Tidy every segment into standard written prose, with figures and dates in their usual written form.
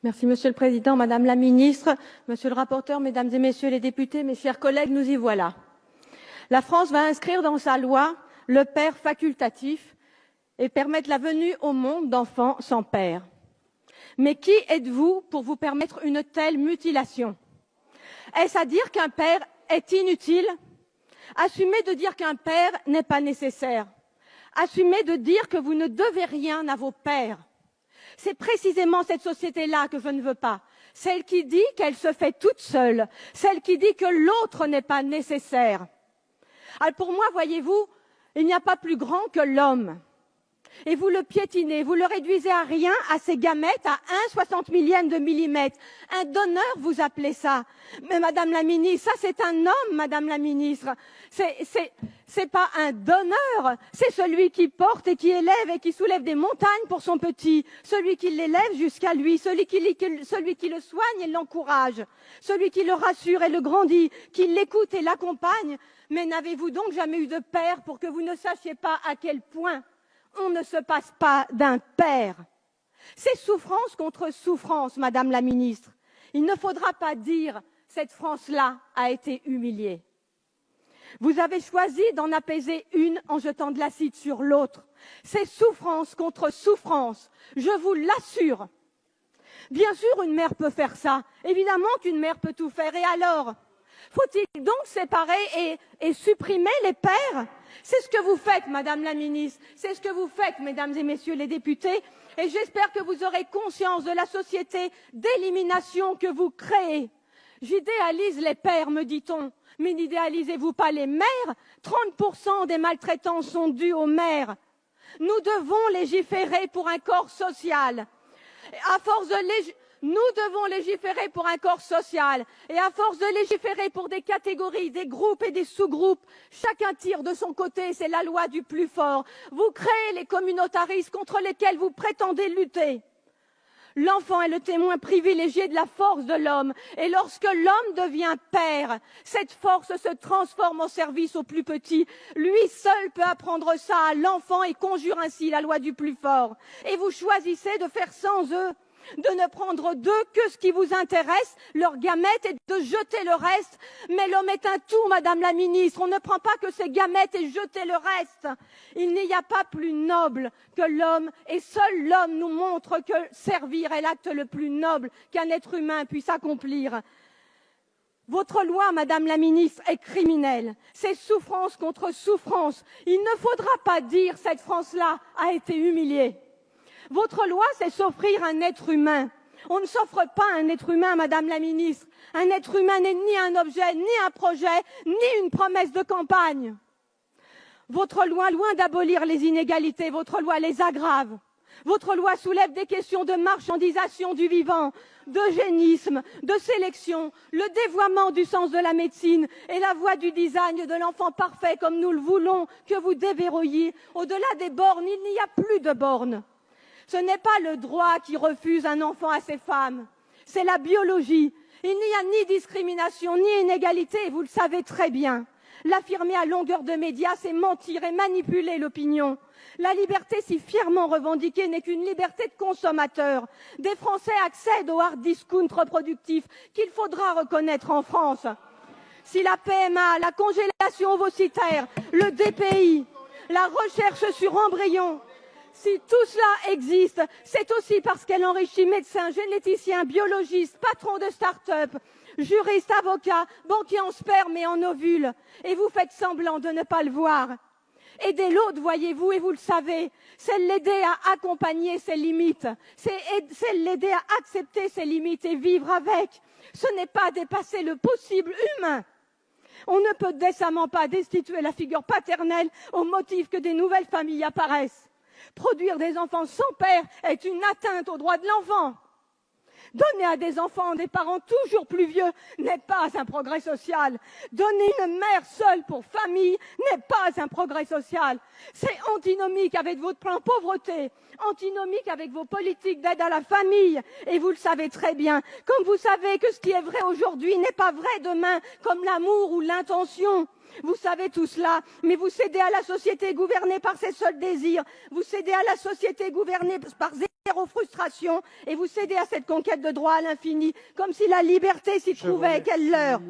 Merci, Monsieur le Président, Madame la Ministre, Monsieur le rapporteur, Mesdames et Messieurs les députés, mes chers collègues, nous y voilà. La France va inscrire dans sa loi le père facultatif et permettre la venue au monde d'enfants sans père. Mais qui êtes-vous pour vous permettre une telle mutilation? Est-ce à dire qu'un père est inutile? Assumez de dire qu'un père n'est pas nécessaire. Assumez de dire que vous ne devez rien à vos pères. C'est précisément cette société-là que je ne veux pas. Celle qui dit qu'elle se fait toute seule. Celle qui dit que l'autre n'est pas nécessaire. Alors pour moi, voyez-vous, il n'y a pas plus grand que l'homme. Et vous le piétinez, vous le réduisez à rien, à ses gamètes, à 1/60 millième de millimètre. Un donneur, vous appelez ça. Mais Madame la Ministre, ça c'est un homme, Madame la Ministre. C'est pas un donneur, c'est celui qui porte et qui élève et qui soulève des montagnes pour son petit. Celui qui l'élève jusqu'à lui, celui qui le soigne et l'encourage. Celui qui le rassure et le grandit, qui l'écoute et l'accompagne. Mais n'avez-vous donc jamais eu de père pour que vous ne sachiez pas à quel point on ne se passe pas d'un père? C'est souffrance contre souffrance, Madame la Ministre. Il ne faudra pas dire « cette France-là a été humiliée ». Vous avez choisi d'en apaiser une en jetant de l'acide sur l'autre. C'est souffrance contre souffrance, je vous l'assure. Bien sûr, une mère peut faire ça. Évidemment qu'une mère peut tout faire. Et alors? Faut-il donc séparer et supprimer les pères? C'est ce que vous faites, Madame la Ministre. C'est ce que vous faites, Mesdames et Messieurs les députés. Et j'espère que vous aurez conscience de la société d'élimination que vous créez. J'idéalise les pères, me dit-on. Mais n'idéalisez-vous pas les mères? 30% des maltraitances sont dues aux mères. Nous devons légiférer pour un corps social. À force de Nous devons légiférer pour un corps social et à force de légiférer pour des catégories, des groupes et des sous-groupes, chacun tire de son côté, c'est la loi du plus fort. Vous créez les communautarismes contre lesquels vous prétendez lutter. L'enfant est le témoin privilégié de la force de l'homme et lorsque l'homme devient père, cette force se transforme en service au plus petit. Lui seul peut apprendre ça à l'enfant et conjure ainsi la loi du plus fort. Et vous choisissez de faire sans eux, de ne prendre d'eux que ce qui vous intéresse, leurs gamètes, et de jeter le reste. Mais l'homme est un tout, Madame la Ministre. On ne prend pas que ses gamètes et jeter le reste. Il n'y a pas plus noble que l'homme, et seul l'homme nous montre que servir est l'acte le plus noble qu'un être humain puisse accomplir. Votre loi, Madame la Ministre, est criminelle. C'est souffrance contre souffrance. Il ne faudra pas dire cette France-là a été humiliée. Votre loi, c'est s'offrir un être humain. On ne s'offre pas un être humain, Madame la Ministre. Un être humain n'est ni un objet, ni un projet, ni une promesse de campagne. Votre loi, loin d'abolir les inégalités, votre loi les aggrave. Votre loi soulève des questions de marchandisation du vivant, d'eugénisme, de sélection, le dévoiement du sens de la médecine et la voie du design de l'enfant parfait comme nous le voulons que vous déverrouilliez. Au-delà des bornes, il n'y a plus de bornes. Ce n'est pas le droit qui refuse un enfant à ces femmes, c'est la biologie. Il n'y a ni discrimination, ni inégalité, et vous le savez très bien. L'affirmer à longueur de médias, c'est mentir et manipuler l'opinion. La liberté si fièrement revendiquée n'est qu'une liberté de consommateur. Des Français accèdent au hard discount reproductif qu'il faudra reconnaître en France. Si la PMA, la congélation ovocitaire, le DPI, la recherche sur embryons, si tout cela existe, c'est aussi parce qu'elle enrichit médecins, généticiens, biologistes, patrons de start-up, juristes, avocats, banquiers en sperme et en ovules. Et vous faites semblant de ne pas le voir. Aider l'autre, voyez-vous, et vous le savez, c'est l'aider à accompagner ses limites. C'est l'aider à accepter ses limites et vivre avec. Ce n'est pas dépasser le possible humain. On ne peut décemment pas destituer la figure paternelle au motif que des nouvelles familles apparaissent. Produire des enfants sans père est une atteinte aux droits de l'enfant. Donner à des enfants des parents toujours plus vieux n'est pas un progrès social. Donner une mère seule pour famille n'est pas un progrès social. C'est antinomique avec votre plan pauvreté, antinomique avec vos politiques d'aide à la famille. Et vous le savez très bien, comme vous savez que ce qui est vrai aujourd'hui n'est pas vrai demain, comme l'amour ou l'intention. Vous savez tout cela, mais vous cédez à la société gouvernée par ses seuls désirs. Vous cédez à la société gouvernée par aux frustrations et vous cédez à cette conquête de droit à l'infini, comme si la liberté s'y trouvait. Quelle leurre!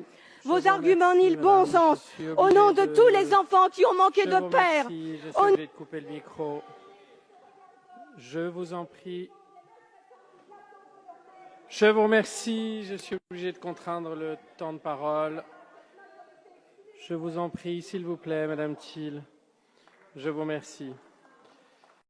Vos arguments nient le bon sens. Au nom de tous les enfants qui ont manqué de père. Je suis obligé de couper le micro. Je vous en prie. Je vous remercie. Je suis obligé de contraindre le temps de parole. Je vous en prie, s'il vous plaît, Madame Thiel. Je vous remercie.